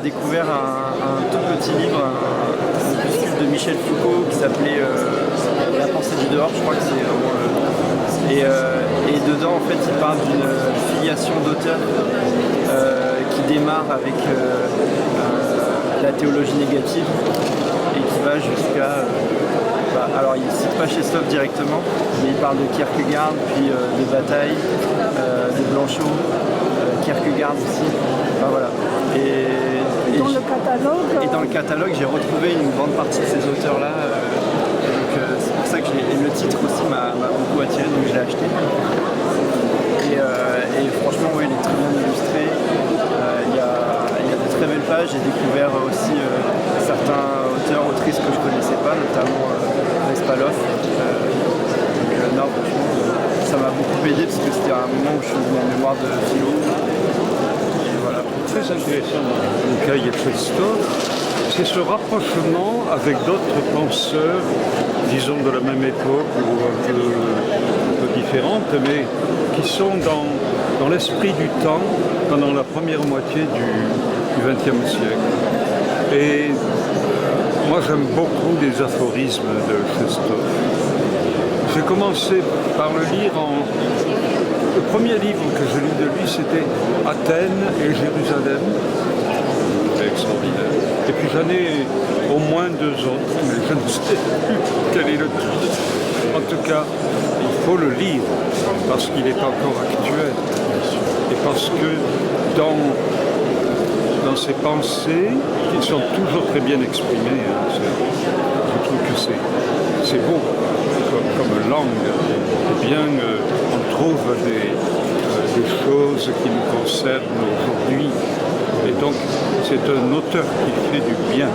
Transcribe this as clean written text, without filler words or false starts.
découvert un tout petit livre, un opuscule de Michel Foucault qui s'appelait La pensée du dehors, je crois que c'est vraiment et dedans, en fait, il parle d'une filiation d'auteur qui démarre avec la théologie négative et qui va jusqu'à... alors, il ne cite pas Chestov directement, mais il parle de Kierkegaard, puis de Bataille, de Blanchot, Kierkegaard aussi. Enfin, voilà. Dans le catalogue Et dans le catalogue, j'ai retrouvé une grande partie de ces auteurs-là. C'est pour ça que le titre aussi m'a beaucoup attiré, donc je l'ai acheté. Et franchement, oui, il est très bien illustré. Il y a de très belles pages. J'ai découvert aussi certains auteurs, autrices que je ne connaissais pas, notamment Vespalov. Non, franchement, ça m'a beaucoup aidé parce que c'était un moment où je faisais mon mémoire de philo. Et voilà. Très intéressant dans Mikhaïl Chestov, c'est ce rapprochement avec d'autres penseurs, disons de la même époque ou un peu différentes, mais qui sont dans l'esprit du temps pendant la première moitié du XXe siècle. Et moi j'aime beaucoup les aphorismes de Chestov. J'ai commencé par le lire Le premier livre que j'ai lu de lui, c'était Athènes et Jérusalem. C'était extraordinaire. Et puis j'en ai au moins 2 autres, mais je ne sais plus quel est le titre. En tout cas, il faut le lire, parce qu'il est encore actuel. Et parce que dans ses pensées, qui sont toujours très bien exprimées, je trouve que c'est beau comme langue. Et bien, on trouve des choses qui nous concernent aujourd'hui. Et donc, c'est un auteur qui fait du bien.